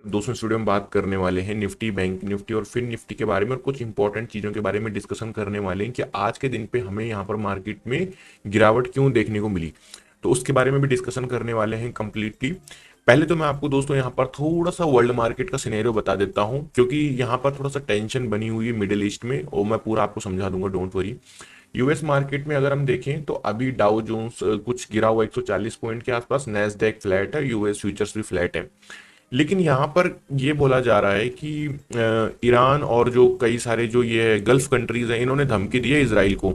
दोस्तों इस वीडियो में बात करने वाले हैं निफ्टी, बैंक निफ्टी और फिन निफ्टी के बारे में और कुछ इंपॉर्टेंट चीज़ों के बारे में डिस्कशन करने वाले हैं कि आज के दिन पे हमें यहाँ पर मार्केट में गिरावट क्यों देखने को मिली। तो उसके बारे में भी डिस्कशन करने वाले हैं कंप्लीटली। पहले तो मैं आपको दोस्तों यहाँ पर थोड़ा सा वर्ल्ड मार्केट का सिनेरियो बता देता हूँ, क्योंकि यहाँ पर थोड़ा सा टेंशन बनी हुई है मिडिल ईस्ट में, और मैं पूरा आपको समझा दूंगा, डोंट वरी। यूएस मार्केट में अगर हम देखें तो अभी डाउ जोन्स कुछ गिरा हुआ 140 पॉइंट के आसपास, नेस्डैक फ्लैट है, यूएस फ्यूचर्स भी फ्लैट है। लेकिन यहाँ पर ये बोला जा रहा है कि ईरान और जो कई सारे जो ये गल्फ कंट्रीज हैं, इन्होंने धमकी दी है इसराइल को।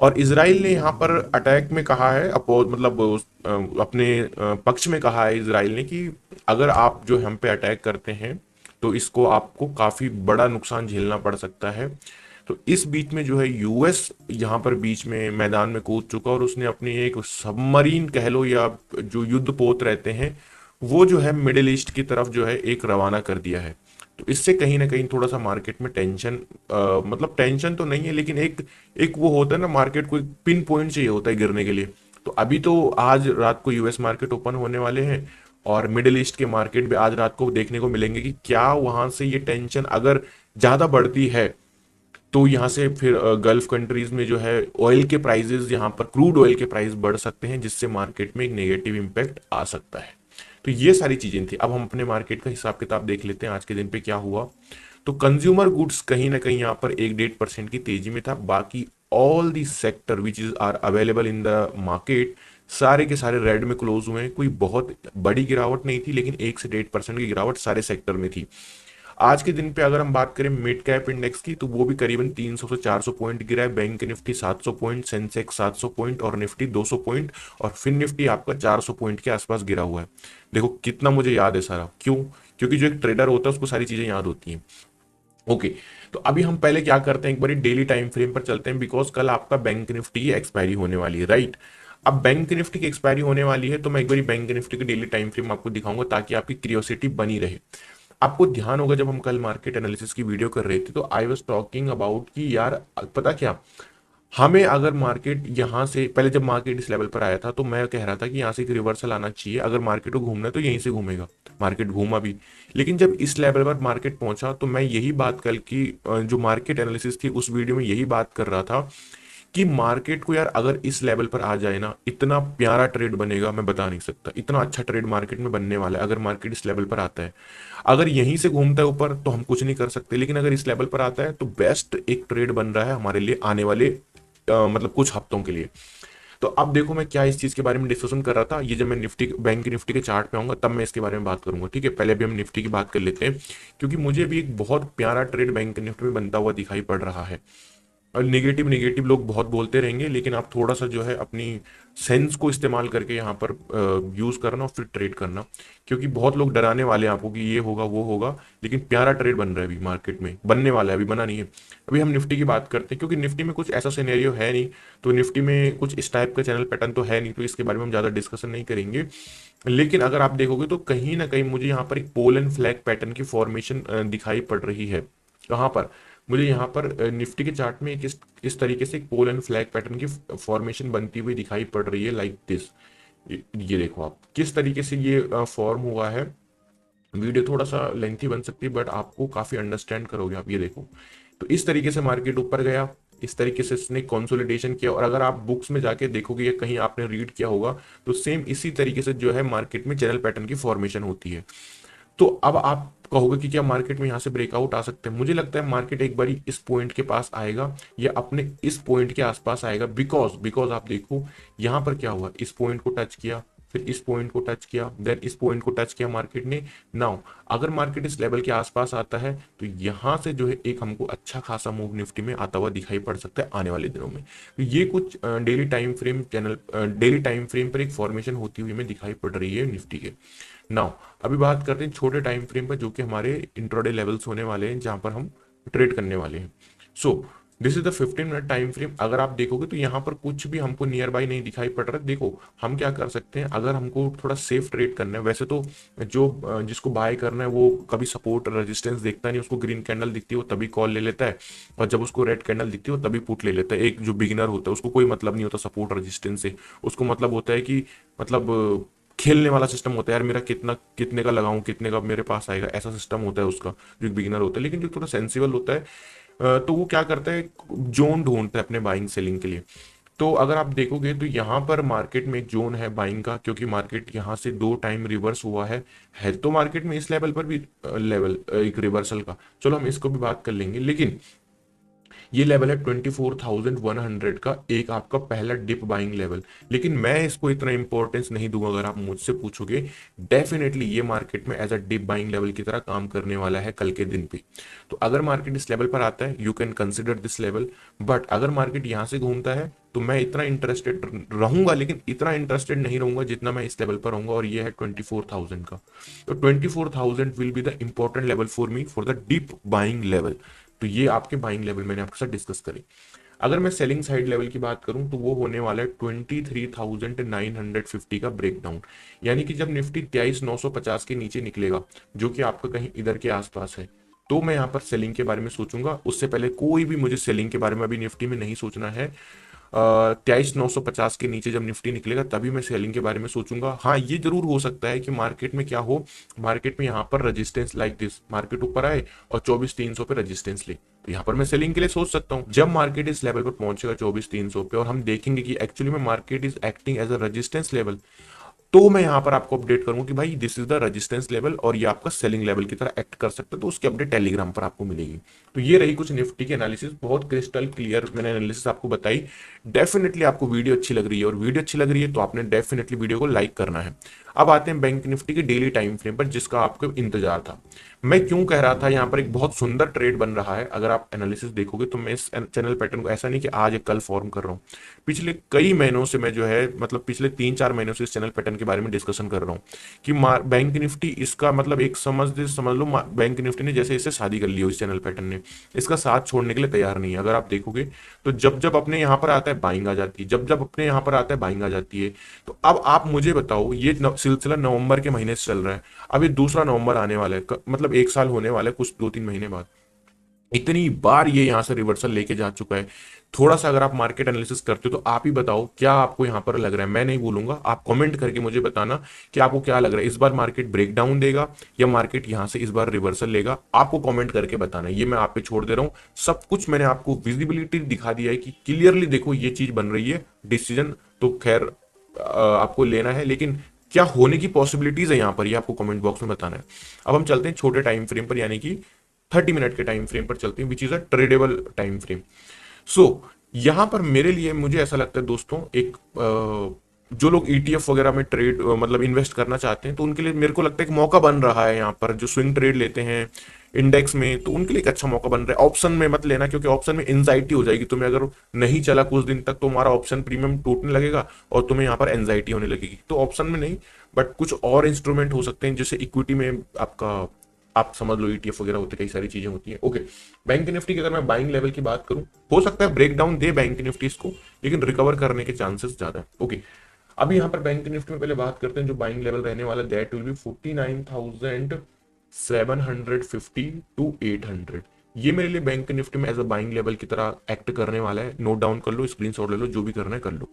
और इसराइल ने यहाँ पर अटैक में कहा है, अपोज मतलब अपने पक्ष में कहा है इसराइल ने कि अगर आप जो हम पे अटैक करते हैं तो इसको आपको काफी बड़ा नुकसान झेलना पड़ सकता है। तो इस बीच में जो है यूएस यहाँ पर बीच में मैदान में कूद चुका और उसने अपनी एक सबमरीन कह लो या जो युद्ध पोत रहते हैं वो जो है मिडिल ईस्ट की तरफ जो है एक रवाना कर दिया है। तो इससे कहीं ना कहीं थोड़ा सा मार्केट में टेंशन, मतलब टेंशन तो नहीं है, लेकिन एक एक वो होता है ना, मार्केट को एक पिन पॉइंट चाहिए होता है गिरने के लिए। तो अभी तो आज रात को यूएस मार्केट ओपन होने वाले हैं और मिडिल ईस्ट के मार्केट भी आज रात को देखने को मिलेंगे कि क्या वहां से ये टेंशन अगर ज्यादा बढ़ती है तो यहाँ से फिर गल्फ कंट्रीज में जो है ऑयल के प्राइसेस, यहाँ पर क्रूड ऑयल के प्राइस बढ़ सकते हैं, जिससे मार्केट में एक नेगेटिव इंपैक्ट आ सकता है। तो ये सारी चीजें थी। अब हम अपने मार्केट का हिसाब किताब देख लेते हैं आज के दिन पे क्या हुआ। तो कंज्यूमर गुड्स कहीं ना कहीं यहाँ पर 1-1.5% की तेजी में था। बाकी all the sector which is are available in the market, सारे के सारे रेड में क्लोज हुए हैं। कोई बहुत बड़ी गिरावट नहीं थी, लेकिन 1 से 1.5% की गिरावट सारे सेक्टर में थी। आज के दिन पे अगर हम बात करें मिड कैप इंडेक्स की, तो वो भी करीबन 300 से 400 पॉइंट गिरा है। Bank Nifty 700 point, Sensex 700 point और निफ्टी 200 पॉइंट, और फिन निफ्टी आपका 400 पॉइंट के आसपास गिरा हुआ है। देखो कितना मुझे याद है सारा, क्यों? क्योंकि जो एक ट्रेडर होता है उसको सारी चीजें याद होती हैं। ओके, तो अभी हम पहले क्या करते हैं, एक बार डेली टाइम फ्रेम पर चलते हैं, बिकॉज कल आपका बैंक निफ्टी की एक्सपायरी होने वाली है, राइट? अब बैंक निफ्टी की एक्सपायरी होने वाली है तो मैं एक बार बैंक निफ्टी की डेली टाइम फ्रेम आपको दिखाऊंगा ताकि आपकी क्यूरियोसिटी बनी रहे। आपको ध्यान होगा जब हम कल मार्केट एनालिसिस की वीडियो कर रहे थे तो आई वाज टॉकिंग अबाउट कि यार पता क्या, हमें अगर मार्केट यहाँ से पहले जब मार्केट इस लेवल पर आया था तो मैं कह रहा था कि यहाँ से एक रिवर्सल आना चाहिए, अगर मार्केट को घूमना है तो यहीं से घूमेगा। मार्केट घूमा भी, लेकिन जब इस लेवल पर मार्केट पहुंचा तो मैं यही बात कल की जो मार्केट एनालिसिस थी उस वीडियो में यही बात कर रहा था कि मार्केट को यार अगर इस लेवल पर आ जाए ना, इतना प्यारा ट्रेड बनेगा मैं बता नहीं सकता। इतना अच्छा ट्रेड मार्केट में बनने वाला है अगर मार्केट इस लेवल पर आता है। अगर यहीं से घूमता है ऊपर तो हम कुछ नहीं कर सकते, लेकिन अगर इस लेवल पर आता है तो बेस्ट एक ट्रेड बन रहा है हमारे लिए आने वाले मतलब कुछ हफ्तों के लिए। तो अब देखो मैं क्या इस चीज के बारे में डिस्कशन कर रहा था, ये जब मैं निफ्टी बैंक निफ्टी के चार्ट पे आऊंगा तब मैं इसके बारे में बात करूंगा, ठीक है? पहले भी हम निफ्टी की बात कर लेते हैं, क्योंकि मुझे भी एक बहुत प्यारा ट्रेड बैंक निफ्टी में बनता हुआ दिखाई पड़ रहा है। और नेगेटिव नेगेटिव लोग बहुत बोलते रहेंगे, लेकिन आप थोड़ा सा जो है अपनी सेंस को इस्तेमाल करके यहाँ पर यूज करना और फिर ट्रेड करना, क्योंकि बहुत लोग डराने वाले हैं आपको कि ये होगा वो होगा, लेकिन प्यारा ट्रेड बन रहा है अभी मार्केट में, बनने वाला है, अभी बना नहीं है। अभी हम निफ्टी की बात करते हैं, क्योंकि निफ्टी में कुछ ऐसा सिनेरियो है नहीं, तो निफ्टी में कुछ इस टाइप का चैनल पैटर्न तो है नहीं, तो इसके बारे में हम ज़्यादा डिस्कशन नहीं करेंगे। लेकिन अगर आप देखोगे तो कहीं ना कहीं मुझे यहाँ पर एक पोल एंड फ्लैग पैटर्न की फॉर्मेशन दिखाई पड़ रही है। कहाँ पर? मुझे यहाँ पर निफ्टी के चार्ट में एक इस तरीके से एक पोल एंड फ्लैग पैटर्न की फॉर्मेशन बनती हुई दिखाई पड़ रही है, लाइक दिस। ये देखो आप किस तरीके से ये फॉर्म हुआ है। वीडियो थोड़ा सा लेंथी बन सकती है बट आपको काफी अंडरस्टैंड करोगे आप। ये देखो, तो इस तरीके से मार्केट ऊपर गया, इस तरीके से इसने कंसोलिडेशन किया, और अगर आप बुक्स में जाके देखोगे या कहीं आपने रीड किया होगा तो सेम इसी तरीके से जो है मार्केट में चैनल पैटर्न की फॉर्मेशन होती है। तो अब आप कहोगे कि क्या मार्केट में यहाँ से ब्रेकआउट आ सकते हैं? मुझे लगता है मार्केट एक बारी इस पॉइंट के पास आएगा या अपने इस पॉइंट के आसपास आएगा, बिकॉज बिकॉज आप देखो यहाँ पर क्या हुआ, इस पॉइंट को टच किया, फिर इस पॉइंट को टच किया, देन इस पॉइंट को टच किया मार्केट ने। नाउ अगर मार्केट इस लेवल के आसपास आता है तो यहाँ से जो है एक हमको अच्छा खासा मूव निफ्टी में आता हुआ दिखाई पड़ सकता है आने वाले दिनों में। तो ये कुछ daily time frame channel daily time frame पर एक फॉर्मेशन होती हुई हमें दिखाई पड़ रही है निफ्टी के। नाउ अभी बात करते हैं छोटे टाइम फ्रेम पर, जो कि हमारे इंट्राडे लेवल्स होने वाले हैं जहां पर हम ट्रेड करने वाले हैं। So this is the 15 minute time frame. अगर आप देखोगे तो यहाँ पर कुछ भी हमको नियर बाई नहीं दिखाई पड़ रहा है। देखो हम क्या कर सकते हैं, अगर हमको थोड़ा सेफ ट्रेड करना है, वैसे तो जो जिसको बाय करना है वो कभी सपोर्ट रेजिस्टेंस देखता नहीं, उसको ग्रीन कैंडल दिखती है वो तभी कॉल ले लेता है, और जब उसको रेड कैंडल दिखती है वो तभी पुट ले लेता है। एक जो बिगिनर होता है उसको कोई मतलब नहीं होता सपोर्ट रेजिस्टेंस से, उसको मतलब होता है कि मतलब खेलने वाला सिस्टम होता है यार, मेरा कितना कितने का लगाऊं, कितने का मेरे पास आएगा, ऐसा सिस्टम होता है उसका, जो एक बिगिनर होता है। लेकिन जो थोड़ा सेंसिबल होता है तो वो क्या करता है, जोन ढूंढता है अपने बाइंग सेलिंग के लिए। तो अगर आप देखोगे तो यहाँ पर मार्केट में एक जोन है बाइंग का, क्योंकि मार्केट यहाँ से 2 टाइम रिवर्स हुआ है तो मार्केट में इस लेवल पर भी लेवल एक रिवर्सल का, चलो हम इसको भी बात कर लेंगे। लेकिन ये लेवल है 24,100 का, एक आपका पहला डिप बाइंग लेवल। लेकिन मैं इसको इतना इंपॉर्टेंस नहीं दूंगा, अगर आप मुझसे पूछोगे। डेफिनेटली ये मार्केट में as a dip buying level की तरह काम करने वाला है कल के दिन पे। तो अगर मार्केट इस लेवल पर आता है, you can consider this level. But अगर मार्केट यहां से घूमता है तो मैं इतना इंटरेस्टेड रहूंगा, लेकिन इतना इंटरेस्टेड नहीं रहूंगा जितना मैं इस लेवल पर रहूंगा, और ये है 24,000 का। तो 24,000 will be the important level for me for the deep buying level. तो ये आपके बाइंग लेवल मैंने आपके साथ डिस्कस करी। अगर मैं सेलिंग साइड लेवल की बात करूं तो वो होने वाला है 23,950 का ब्रेकडाउन। यानी कि जब निफ्टी 23,950 के नीचे निकलेगा, जो कि आपका कहीं इधर के आसपास है, तो मैं यहां पर सेलिंग के बारे में सोचूंगा। उससे पहले कोई भी मुझे सेलिंग के बारे में अभी निफ्टी में नहीं सोचना है। 23,950 के नीचे जब निफ्टी निकलेगा तभी मैं सेलिंग के बारे में सोचूंगा। हाँ, ये जरूर हो सकता है कि मार्केट में क्या हो, मार्केट में यहाँ पर रेजिस्टेंस लाइक दिस, मार्केट ऊपर आए और 24,300 पे रेजिस्टेंस ले, तो यहाँ पर मैं सेलिंग के लिए सोच सकता हूँ। जब मार्केट इस लेवल पर पहुंचेगा 24,300 पे, और हम देखेंगे कि एक्चुअली में market is acting as a resistance level, तो मैं यहां पर आपको अपडेट करूंगा कि भाई this is the resistance level और ये आपका सेलिंग लेवल की तरह एक्ट कर सकता है। तो उसकी अपडेट टेलीग्राम पर आपको मिलेगी। तो ये रही कुछ निफ्टी की एनालिसिस, बहुत क्रिस्टल क्लियर मैंने एनालिसिस आपको बताई। डेफिनेटली आपको वीडियो अच्छी लग रही है, और वीडियो अच्छी लग रही है तो आपने डेफिनेटली वीडियो को लाइक करना है। अब आते हैं बैंक निफ्टी के डेली टाइम फ्रेम पर, जिसका आपको इंतजार था। मैं क्यों कह रहा था यहाँ पर एक बहुत सुंदर ट्रेड बन रहा है। अगर आप एनालिसिस देखोगे तो मैं इस चैनल पैटर्न को ऐसा नहीं कि आज एक कल फॉर्म कर रहा हूँ, पिछले कई महीनों से मैं जो है, मतलब पिछले 3-4 महीनों से इस चैनल पैटर्न के बारे में डिस्कशन कर रहा हूँ कि बैंक निफ्टी, इसका मतलब एक समझ लो बैंक निफ्टी ने जैसे इससे शादी कर ली हो, इस चैनल पैटर्न ने इसका साथ छोड़ने के लिए तैयार नहीं है। अगर आप देखोगे तो जब जब अपने यहाँ पर आता है बाइंग आ जाती है, जब जब अपने यहाँ पर आता है बाइंग आ जाती है। तो अब आप मुझे बताओ, ये सिलसिला नवंबर के महीने से चल रहा है, अब ये दूसरा नवंबर आने वाला है, मतलब 1 साल होने वाला है कुछ 2-3 महीने बाद। इतनी बार ये यहां से रिवर्सल लेके जा चुका है। थोड़ा सा अगर आप मार्केट एनालिसिस करते हो तो आप ही बताओ क्या आपको यहां पर लग रहा है। मैं नहीं बोलूंगा, आप कमेंट करके मुझे बताना कि आपको क्या लग रहा है, इस बार मार्केट ब्रेक डाउन देगा या मार्केट यहां से इस बार रिवर्सल लेगा। आपको कमेंट करके बताना, ये मैं आप पे छोड़ दे रहा हूं। सब कुछ मैंने आपको विजिबिलिटी दिखा दिया है कि क्लियरली देखो ये चीज बन रही है। डिसीजन तो खैर आपको लेना है, लेकिन क्या होने की पॉसिबिलिटीज है यहाँ पर, ये आपको कमेंट बॉक्स में बताना है। अब हम चलते हैं छोटे टाइम फ्रेम पर, यानी कि 30 मिनट के टाइम फ्रेम पर चलते हैं, which is a tradable time frame. So यहां पर मेरे लिए, मुझे ऐसा लगता है दोस्तों, एक जो लोग ईटीएफ वगैरह में ट्रेड मतलब इन्वेस्ट करना चाहते हैं, तो उनके लिए मेरे को लगता है कि मौका बन रहा है यहाँ पर। जो स्विंग ट्रेड लेते हैं इंडेक्स में, तो उनके लिए एक अच्छा मौका बन रहा है। ऑप्शन में मत लेना, क्योंकि ऑप्शन में एंजाइटी हो जाएगी तुम्हें, अगर नहीं चला कुछ दिन तक तो हमारा ऑप्शन प्रीमियम टूटने लगेगा और तुम्हें यहाँ पर एंजाइटी होने लगेगी। तो ऑप्शन में नहीं, बट कुछ और इंस्ट्रूमेंट हो सकते हैं, जैसे इक्विटी में आपका, आप समझ लो ईटीएफ वगैरह होते, कई सारी चीजें होती हैं। ओके, बैंक निफ्टी की अगर मैं बाइंग लेवल की बात करूं, हो सकता है ब्रेक डाउन दे बैंक निफ्टी इसको, लेकिन रिकवर करने के चांसेस ज्यादा है। ओके, अभी यहाँ पर बैंक निफ्टी में पहले बात करते हैं जो बाइंग लेवल रहने वाला, दैट विल बी 49,750 टू 800। ये मेरे लिए बैंक निफ्टी में एज अ बाइंग लेवल की तरह एक्ट करने वाला है। नोट डाउन कर लो, स्क्रीनशॉट ले लो, जो भी करना है कर लो।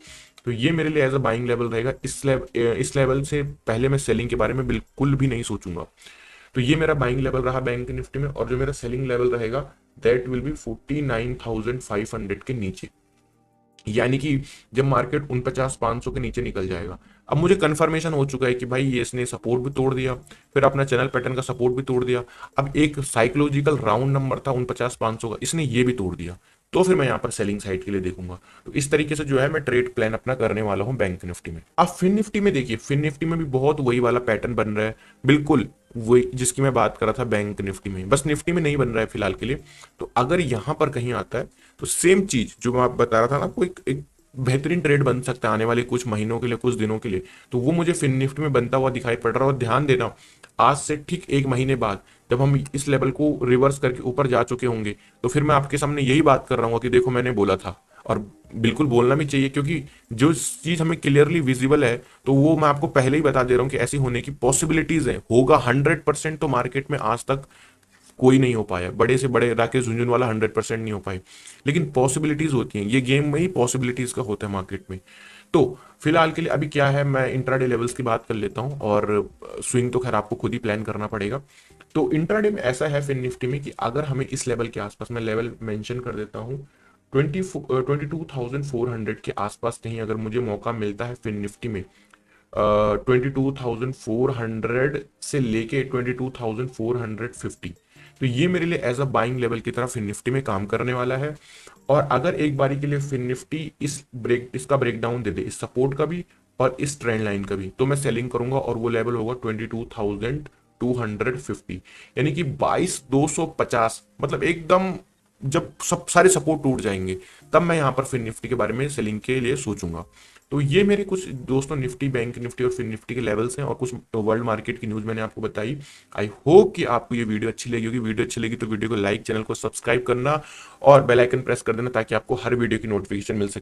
तो ये मेरे लिए एज अ बाइंग लेवल रहेगा। इस लेवल से पहले मैं सेलिंग के बारे में बिल्कुल भी नहीं सोचूंगा। तो ये मेरा बाइंग लेवल रहा बैंक निफ्टी में, और जो मेरा सेलिंग लेवल रहेगा दैट विल बी 49,500 के नीचे। यानी कि जब मार्केट 49,500 के नीचे निकल जाएगा, अब मुझे कंफर्मेशन हो चुका है कि भाई ये इसने सपोर्ट भी तोड़ दिया, फिर अपना चैनल पैटर्न का सपोर्ट भी तोड़ दिया, अब एक साइकोलॉजिकल राउंड नंबर था 49,500 का, इसने ये भी तोड़ दिया, तो फिर मैं यहाँ पर सेलिंग साइड के लिए देखूंगा। तो इस तरीके से जो है मैं ट्रेड प्लान अपना करने वाला हूँ बैंक निफ्टी में। अब फिन निफ्टी में देखिए, फिन निफ्टी में भी बहुत वही वाला पैटर्न बन रहा है, बिल्कुल वही जिसकी मैं बात कर रहा था बैंक निफ्टी में, बस निफ्टी में नहीं बन रहा है फिलहाल के लिए। तो अगर यहां पर कहीं आता है तो सेम चीज जो मैं आप बता रहा था ना आपको, एक बेहतरीन ट्रेड बन सकता है आने वाले कुछ महीनों के लिए, कुछ दिनों के लिए। तो वो मुझे फिन निफ्टी में बनता हुआ दिखाई पड़ रहा है। और ध्यान देना, आज से ठीक 1 महीने बाद जब हम इस लेवल को रिवर्स करके ऊपर जा चुके होंगे, तो फिर मैं आपके सामने यही बात कर रहा हूँ कि देखो मैंने बोला था। और बिल्कुल बोलना भी चाहिए, क्योंकि जो चीज हमें क्लियरली विजिबल है तो वो मैं आपको पहले ही बता दे रहा हूँ कि ऐसी होने की पॉसिबिलिटीज है। होगा 100% तो मार्केट में आज तक कोई नहीं हो पाया, बड़े से बड़े राकेश झुंझुनवाला 100% नहीं हो पाए, लेकिन पॉसिबिलिटीज होती हैं। ये गेम में ही पॉसिबिलिटीज का होता है मार्केट में। तो फिलहाल के लिए अभी क्या है, मैं इंट्राडे लेवल्स की बात कर लेता हूँ, और स्विंग तो खैर आपको खुद ही प्लान करना पड़ेगा। तो इंट्राडे में ऐसा है फिन निफ्टी में कि अगर हमें इस लेवल के आसपास, मैं लेवल मेंशन कर देता हूँ, 22,400 के आसपास कहीं अगर मुझे मौका मिलता है फिन निफ्टी में, 22,400 से लेके 22,450, तो ये मेरे लिए एज अ बाइंग लेवल की तरह फिन निफ्टी में काम करने वाला है। और अगर एक बारी के लिए फिन निफ्टी इसका ब्रेकडाउन दे दे, इस सपोर्ट का भी और इस ट्रेंड लाइन का भी, तो मैं सेलिंग करूंगा, और वो लेवल होगा 22,250, यानी कि 22,250, मतलब एकदम जब सब सारे सपोर्ट टूट जाएंगे, तब मैं यहाँ पर फिन निफ्टी के बारे में सेलिंग के लिए सोचूंगा। तो ये मेरे कुछ दोस्तों निफ्टी, बैंक निफ्टी और फिन निफ्टी के लेवल्स हैं, और कुछ वर्ल्ड मार्केट की न्यूज़ मैंने आपको बताई। आई होप कि आपको ये वीडियो अच्छी लगी होगी। वीडियो अच्छी लगी तो वीडियो को लाइक, चैनल को सब्सक्राइब करना और बेल आइकन प्रेस कर देना, ताकि आपको हर वीडियो की नोटिफिकेशन मिल सके।